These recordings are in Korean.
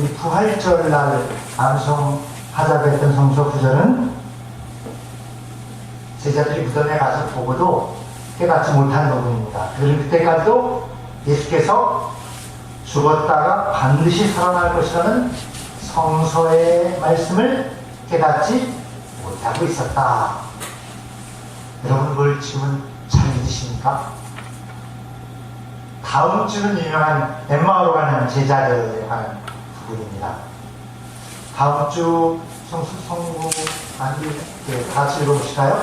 우리 부활절날 암송하자고 했던 성서 구절은 제자들이 무덤에 가서 보고도 깨닫지 못한 부분입니다. 그들은 그때까지도 예수께서 죽었다가 반드시 살아날 것이라는 성서의 말씀을 깨닫지 못하고 있었다. 여러분 그걸 지금은 잘 믿으십니까? 다음 주는 유명한 엠마오로 가는 제자들에 관한 부분입니다. 다음 주 성구 같이 읽어보실까요?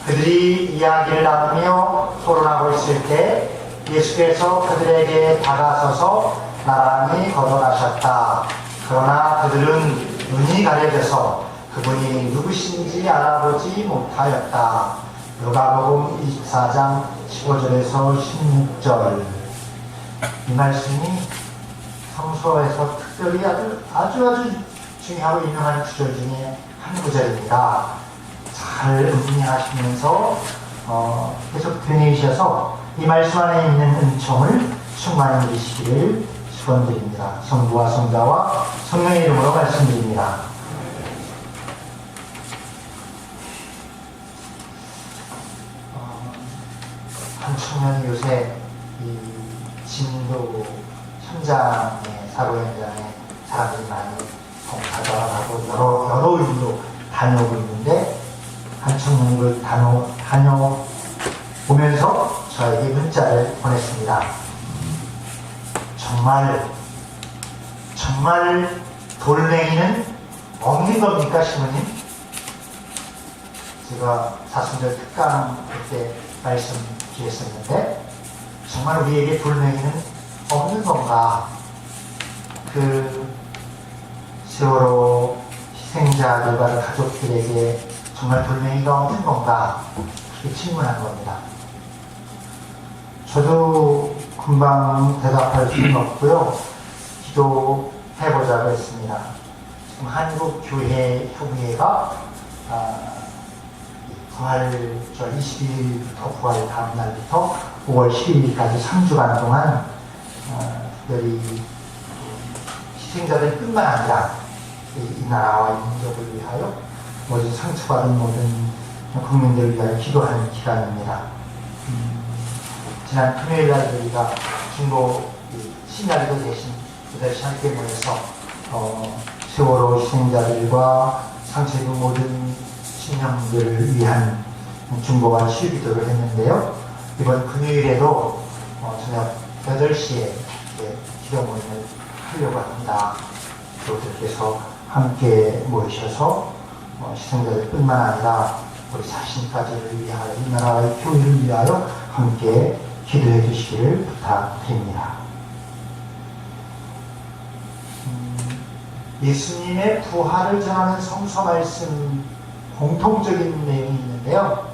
그들이 이야기를 나누며 토론하고 있을 때 예수께서 그들에게 다가서서 나란히 걸어가셨다. 그러나 그들은 눈이 가려져서 그분이 누구신지 알아보지 못하였다. 누가복음 24장 15절에서 16절. 이 말씀이 성서에서 특별히 아주 중요하고 유명한 구절 중에 한 구절입니다. 잘 음미하시면서 계속 되뇌이셔서 이 말씀 안에 있는 은총을 충만히 누리시기를 축원드립니다. 성부와 성자와 성령의 이름으로 말씀드립니다. 한 청년이 요새 이 진도 현장에 사고 현장에 사람들이 많이 봉사자하고 여러 일로 다녀오고 있는데 한 청년을 다녀오면서 저에게 문자를 보냈습니다. 정말 돌멩이는 없는 겁니까, 시모님? 제가 사순절 특강 그때 말씀 드렸었는데 정말 우리에게 돌멩이는 없는 건가? 그 세월호 희생자들과 가족들에게 정말 돌멩이가 없는 건가? 그렇게 질문한 겁니다. 저도 금방 대답할 수는 없고요. 기도해보자고 했습니다. 지금 한국교회협의회가 부활절 20일부터 부활 다음 날부터 5월 12일까지 3주간 동안 특별히 희생자들 뿐만 아니라 이 나라와 민족을 위하여 모든 상처받은 모든 국민들을 위하여 기도하는 기간입니다. 지난 금요일날 저희가 중고 신야리도 대신 8시 함께 모여서 세월호 희생자들과 상처 입은 모든 신령들을 위한 중보와 치유기도를 했는데요. 이번 금요일에도 저녁 8시에 기도 모임을 하려고 합니다. 교우들께서 함께 모이셔서 희생자들 뿐만 아니라 우리 자신까지를 위하여 이 나라의 교회를 위하여 함께 기도해 주시기를 부탁드립니다. 예수님의 부활을 전하는 성서 말씀 공통적인 내용이 있는데요.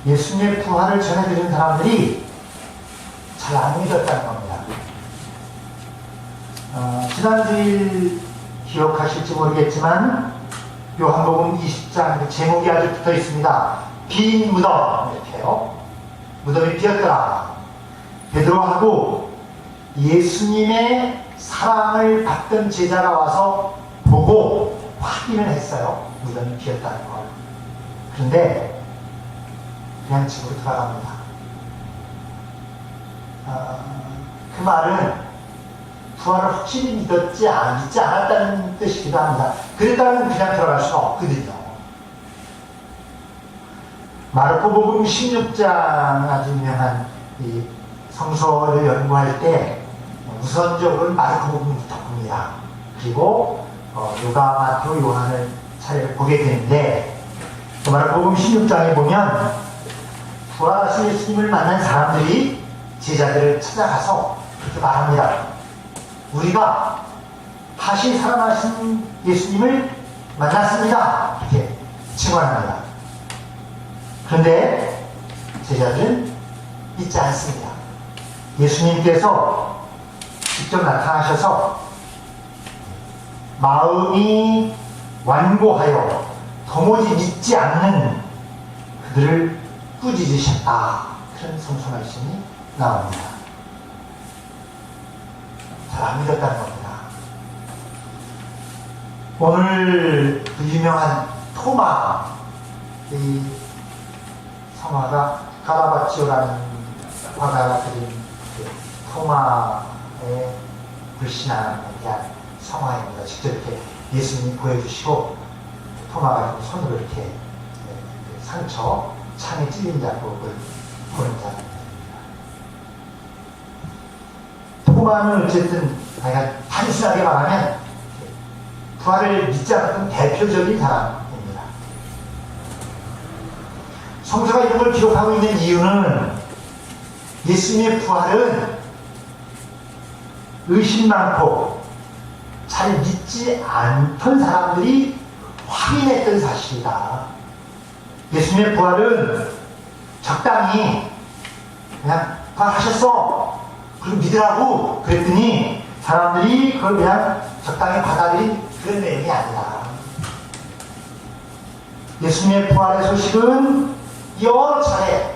예수님의 부활을 전해드린 사람들이 잘 안 믿었다는 겁니다. 지난주일 기억하실지 모르겠지만 요한복음 20장 제목이 아주 붙어 있습니다. 빈 무덤 이렇게요. 무덤이 비었더라. 베드로하고 예수님의 사랑을 받던 제자가 와서 보고 확인을 했어요. 무덤이 비었다는 걸. 그런데 그냥 집으로 돌아갑니다. 그 말은 부활을 확실히 믿지 않았다는 뜻이기도 합니다. 그랬다면 그냥 들어갈 수가 없거든요. 마르코복음 16장 아주 유명한 이 성서를 연구할 때 우선적으로는 마르코복음부터 봅니다. 그리고 누가, 마태, 요한을 차례를 보게 되는데 마르코복음 16장에 보면 부활하신 예수님을 만난 사람들이 제자들을 찾아가서 그렇게 말합니다. 우리가 다시 살아나신 예수님을 만났습니다. 이렇게 증언합니다. 그런데 제자들은 믿지 않습니다. 예수님께서 직접 나타나셔서 마음이 완고하여 도무지 믿지 않는 그들을 꾸짖으셨다. 그런 성서 말씀이 나옵니다. 잘 안 믿었다는 겁니다. 오늘 그 유명한 토마, 이 성화가 카라바치오라는 화가가 그린 그 토마의 불신앙에 대한 성화입니다. 직접 이렇게 예수님이 보여주시고 토마가 손으로 이렇게 상처, 창에 찔린 자국을 보는 자입니다. 토마는 어쨌든 단순하게 말하면 부활을 믿지 않았던 대표적인 사람입니다. 성서가 이런 걸 기록하고 있는 이유는 예수님의 부활은 의심 많고 잘 믿지 않던 사람들이 확인했던 사실이다. 예수님의 부활은 적당히 그냥 부활하셨어, 그럼 믿으라고 그랬더니 사람들이 그걸 그냥 적당히 받아들인 그런 내용이 아니라, 예수님의 부활의 소식은 여러 차례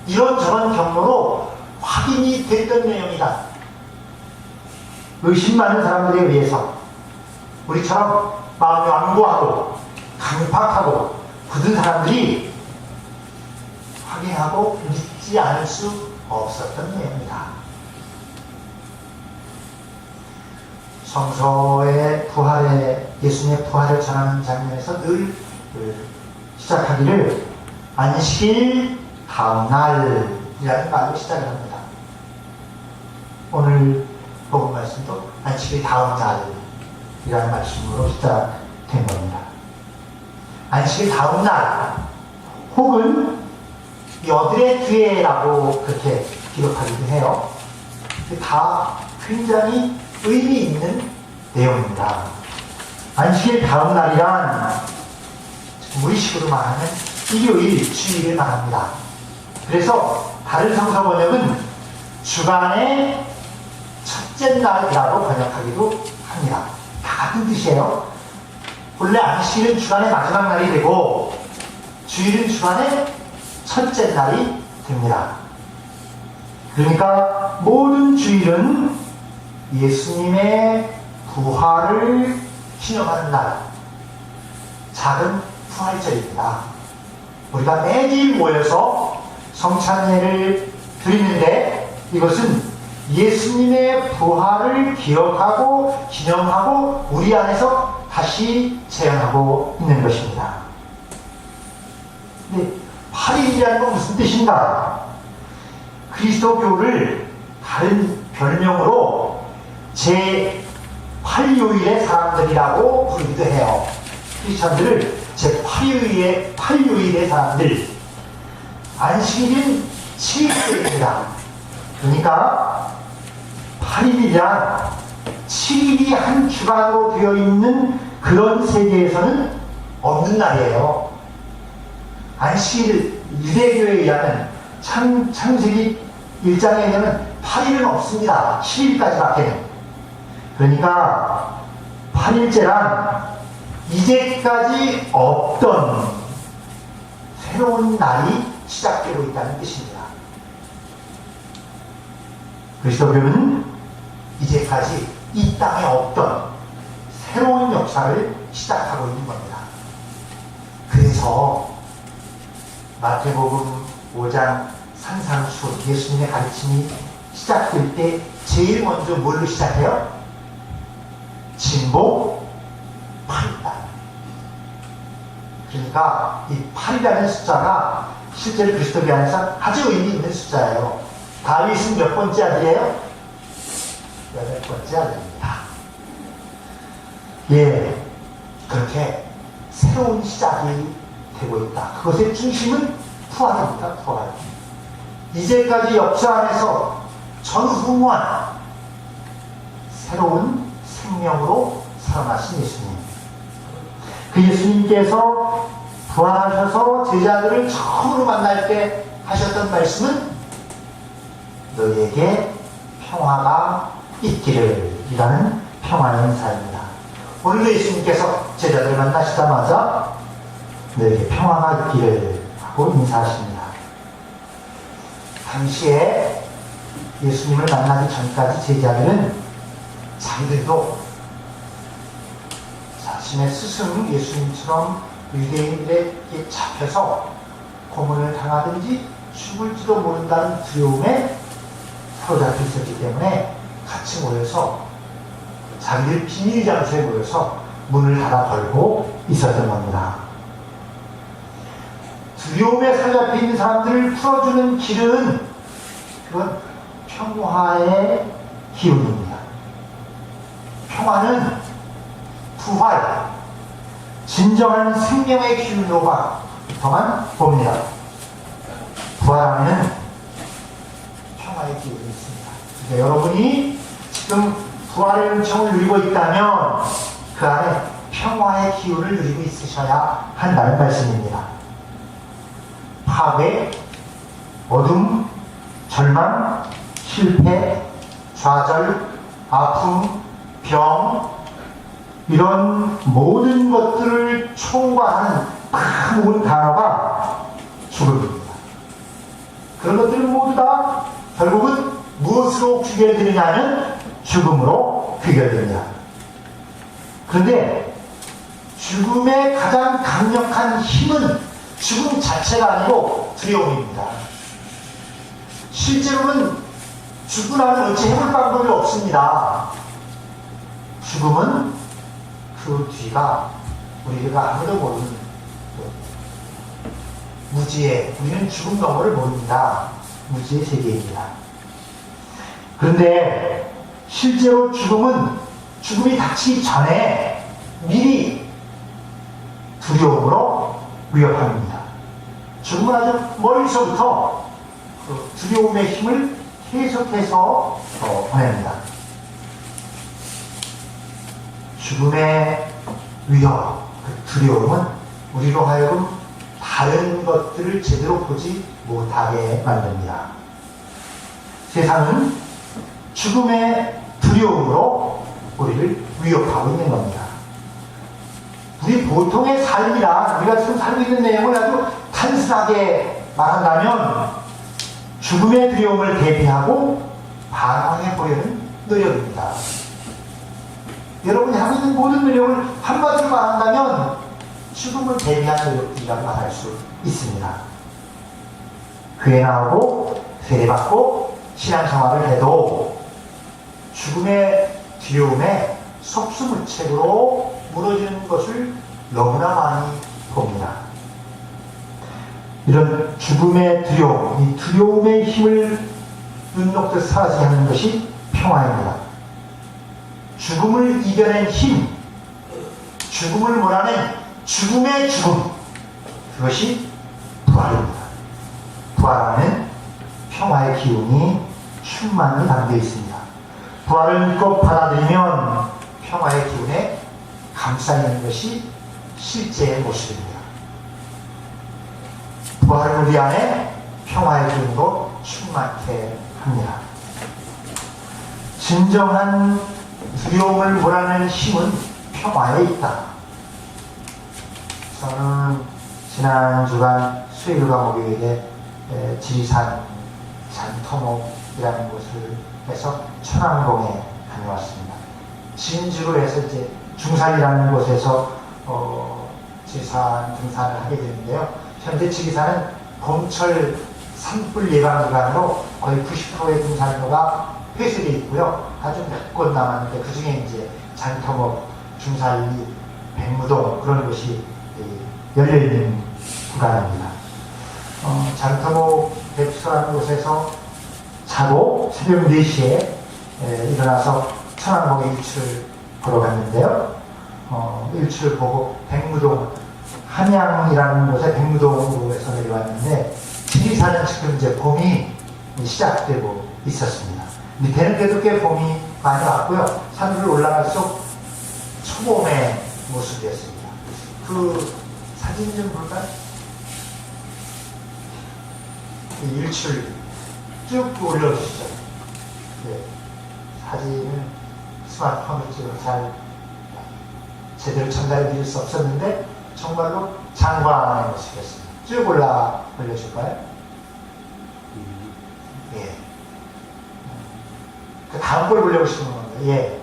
이런저런 경로로 확인이 됐던 내용이다. 의심 많은 사람들에 의해서 우리처럼 마음이 완고하고 강팍하고 굳은 사람들이 확인하고 믿지 않을 수 없었던 내용이다. 성서의 부활의, 예수님의 부활을 전하는 장면에서 늘 시작하기를 안식일 다음 날이라는 말로 시작을 합니다. 오늘 복음 말씀도 안식일 다음 날이라는 말씀으로 시작된 겁니다. 안식일 다음 날 혹은 여들의 뒤에라고 그렇게 기록하기도 해요. 다 굉장히 의미 있는 내용입니다. 안식일 다음 날이란 우리식으로 말하면 일요일, 주일을 말합니다. 그래서 다른 성서 번역은 주간의 첫째 날이라고 번역하기도 합니다. 다 같은 뜻이에요. 원래 안식일은 주간의 마지막 날이 되고 주일은 주간의 첫째 날이 됩니다. 그러니까 모든 주일은 예수님의 부활을 기념하는 날, 작은 부활절입니다. 우리가 매일 모여서 성찬예를 드리는데 이것은 예수님의 부활을 기억하고 기념하고 우리 안에서 다시 재현하고 있는 것입니다. 근데 8일이라는 건 무슨 뜻인가? 그리스도교를 다른 별명으로 제8요일의 사람들이라고 부르기도 해요. 크리스천들을 제8요일의 사람들. 안식일은 7일입니다. 그러니까 8일이란 7일이 한 주간으로 되어 있는 그런 세계에서는 없는 날이에요. 안식일, 유대교에 의하면 창세기 1장에 의하면 8일은 없습니다. 7일까지밖에는. 그러니까 8일째란 이제까지 없던 새로운 날이 시작되고 있다는 뜻입니다. 그리스도교는 이제까지 이 땅에 없던 새로운 역사를 시작하고 있는 겁니다. 그래서 마태복음 5장 산상수 예수님의 가르침이 시작될 때 제일 먼저 뭘로 시작해요? 진복 8일. 그러니까 이 8이라는 숫자가 실제로 그리스도교 안에서 아주 의미 있는 숫자예요. 다윗은 몇 번째 아들이에요? 8번째 아들입니다. 예, 그렇게 새로운 시작이 되고 있다. 그것의 중심은 부활입니다. 부활. 이제까지 역사 안에서 전후무한 새로운 생명으로 살아나신 예수님. 그 예수님께서 부활하셔서 제자들을 처음으로 만날 때 하셨던 말씀은 너희에게 평화가 있기를 이라는 평화의 인사입니다. 오늘도 예수님께서 제자들을 만나시자마자 너희에게 평화가 있기를 하고 인사하십니다. 당시에 예수님을 만나기 전까지 제자들은 자기들도 자신의 스승 예수님처럼 유대인들에게 잡혀서 고문을 당하든지 죽을지도 모른다는 두려움에 사로잡혀 있었기 때문에 같이 모여서 자기들 비밀 장소에 모여서 문을 닫아 걸고 있었던 겁니다. 두려움에 사로잡혀 있는 사람들을 풀어주는 길은 그건 평화의 기운입니다. 평화는 부활, 진정한 생명의 기운으로만 봅니다. 부활하면 평화의 기운이 있습니다. 그러니까 여러분이 지금 부활의 은총을 누리고 있다면 그 안에 평화의 기운을 누리고 있으셔야 한다는 말씀입니다. 파괴, 어둠, 절망, 실패, 좌절, 아픔, 병, 이런 모든 것들을 총괄하는 큰 모든 단어가 죽음입니다. 그런 것들은 모두 다 결국은 무엇으로 귀결되느냐는 죽음으로 귀결됩니다. 그런데 죽음의 가장 강력한 힘은 죽음 자체가 아니고 두려움입니다. 실제로는 죽고 나면 어찌 해볼 방법이 없습니다. 죽음은 그 뒤가 우리가 아무도 모르는 무지의, 우리는 죽음 너머를 모릅니다. 무지의 세계입니다. 그런데 실제로 죽음이 닥치기 전에 미리 두려움으로 위협합니다. 죽음은 아주 멀리서부터 그 두려움의 힘을 계속해서 보냅니다. 죽음의 위협, 그 두려움은 우리로 하여금 다른 것들을 제대로 보지 못하게 만듭니다. 세상은 죽음의 두려움으로 우리를 위협하고 있는 겁니다. 우리 보통의 삶이라 우리가 지금 살고 있는 내용을 아주 단순하게 말한다면 죽음의 두려움을 대비하고 반항해 보려는 노력입니다. 여러분이 하고 있는 모든 노력을 한마디로 말한다면 죽음을 대비한 노력들이라고 말할 수 있습니다. 교회 나오고 세례받고 신앙생활을 해도 죽음의 두려움에 속수무책으로 무너지는 것을 너무나 많이 봅니다. 이런 죽음의 두려움, 이 두려움의 힘을 눈 녹듯 사라지게 하는 것이 평화입니다. 죽음을 이겨낸 힘, 죽음을 몰아낸 죽음의 죽음, 그것이 부활입니다. 부활하는 평화의 기운이 충만히 담겨 있습니다. 부활을 믿고 받아들이면 평화의 기운에 감싸있는 것이 실제의 모습입니다. 부활은 우리 안에 평화의 기운으로 충만케 합니다. 진정한 두려움을 몰아내는 힘은 평화에 있다. 저는 지난 주간 수요일 과목에 지리산 잔터목이라는 곳을 해서 천왕봉에 다녀왔습니다. 진주로 해서 이제 중산이라는 곳에서 지리산 등산을 하게 되는데요. 현재 지리산은 봄철 산불 예방 기간으로 거의 90%의 등산로가 폐쇄되어 있고요. 아주 몇 곳 남았는데 그 중에 이제 잔터목, 중산리, 백무동 그런 곳이 열려있는 구간입니다. 잔터목 백수라는 곳에서 자고 새벽 4시에 일어나서 천왕봉에 일출을 보러 갔는데요. 일출을 보고 백무동, 함양이라는 곳에 백무동으로 해서 내려왔는데 지리산은 지금 이제 봄이 시작되고 있었습니다. 밑에는 그래도 꽤 봄이 많이 왔고요. 산으로 올라갈수록 초봄의 모습이었습니다. 그 사진 좀 볼까요? 일출 쭉 올려주시죠. 네. 사진을 스마트폰으로 찍어 잘 제대로 전달해 드릴 수 없었는데 정말로 장관의 모습이었습니다. 쭉 올려줄까요? 예. 그 다음 걸 올려보시는 겁니다. 예.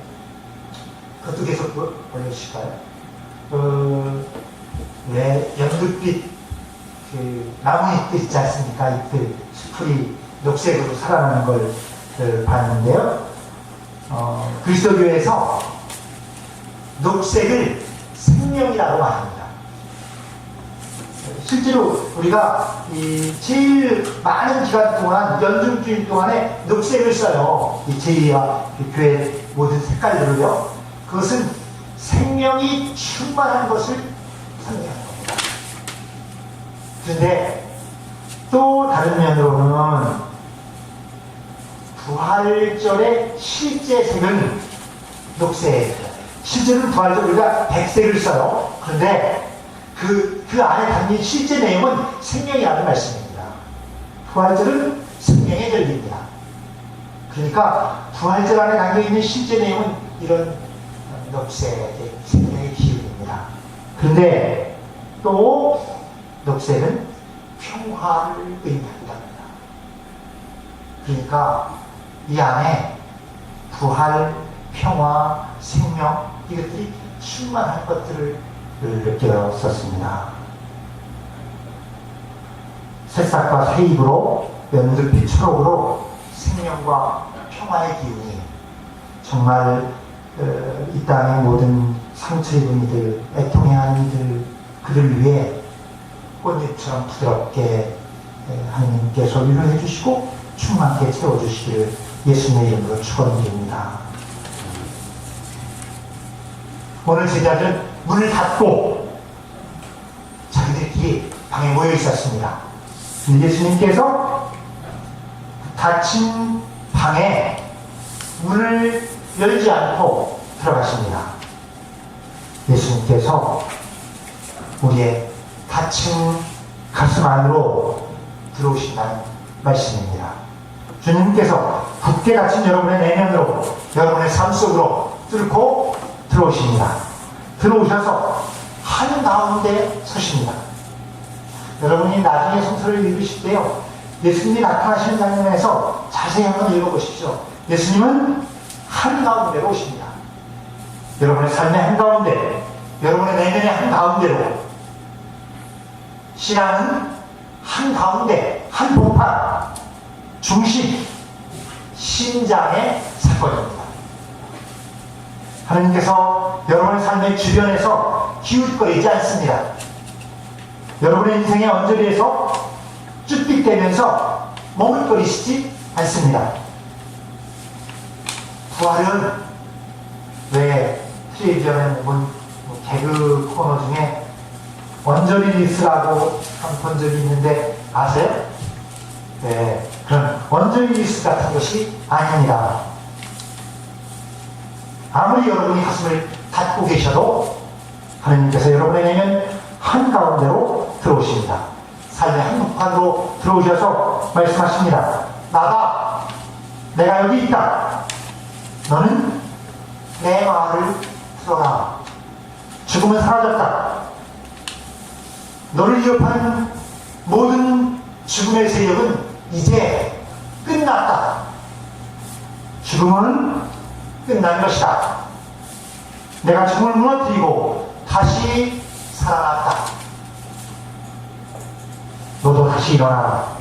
그것도 계속 올려주실까요? 왜 연두빛 나무잎들 있지 않습니까? 잎들, 수풀이 녹색으로 살아나는 걸 봤는데요. 그리스도교에서 녹색을 생명이라고 말합니다. 실제로 우리가 제일 많은 기간 동안, 연중주일 동안에 녹색을 써요. 이 제2와 교회 모든 색깔들을요. 그것은 생명이 충만한 것을 상징하는 겁니다. 그런데 또 다른 면으로는 부활절의 실제 색은 녹색. 실제로는 부활절 우리가 백색을 써요. 그런데 그 안에 담긴 실제 내용은 생명이라는 말씀입니다. 부활절은 생명의 절기입니다. 그러니까 부활절 안에 담겨있는 실제 내용은 이런 녹색의 생명의 기운입니다. 그런데 또 녹색은 평화를 의미한답니다. 그러니까 이 안에 부활, 평화, 생명 이것들이 충만한 것들을 느꼈었습니다. 새싹과 새잎으로 연두빛 초록으로 생명과 평화의 기운이 정말 이 땅의 모든 상처 입은 이들, 애통해하는 이들, 그들 위해 꽃잎처럼 부드럽게 하나님께서 위로해 주시고 충만하게 채워주시기를 예수님의 이름으로 축원드립니다. 오늘 제자들은 문을 닫고 자기들끼리 방에 모여 있었습니다. 예수님께서 닫힌 방에 문을 열지 않고 들어가십니다. 예수님께서 우리의 닫힌 가슴 안으로 들어오신다는 말씀입니다. 주님께서 굳게 닫힌 여러분의 내면으로, 여러분의 삶 속으로 뚫고 들어오십니다. 들어오셔서 한가운데 서십니다. 여러분이 나중에 성서를 읽으실 때요, 예수님이 나타나시는 장면에서 자세히 한번 읽어보십시오. 예수님은 한가운데로 오십니다. 여러분의 삶의 한가운데, 여러분의 내면의 한가운데로. 신앙은 한가운데, 한복판, 중심, 심장의 사건입니다. 하나님께서 여러분의 삶의 주변에서 기웃거리지 않습니다. 여러분의 인생의 언저리에서 쭈삣대면서 머뭇거리시지 않습니다. 부활은 왜 텔레비전에 개그 코너 중에 언저리 리스라고 한 본 적이 있는데 아세요? 네, 그런 언저리 리스 같은 것이 아닙니다. 아무리 여러분이 가슴을 닫고 계셔도 하나님께서 여러분의 내면 한가운데로 들어오십니다. 삶의 한복판으로 들어오셔서 말씀하십니다. 나다. 내가 여기 있다. 너는 내 마음을 들어라. 죽음은 사라졌다. 너를 위협하는 모든 죽음의 세력은 이제 끝났다. 죽음은 끝난 것이다. 내가 죽음을 무너뜨리고 다시 살아났다. 너도 다시 일어나라.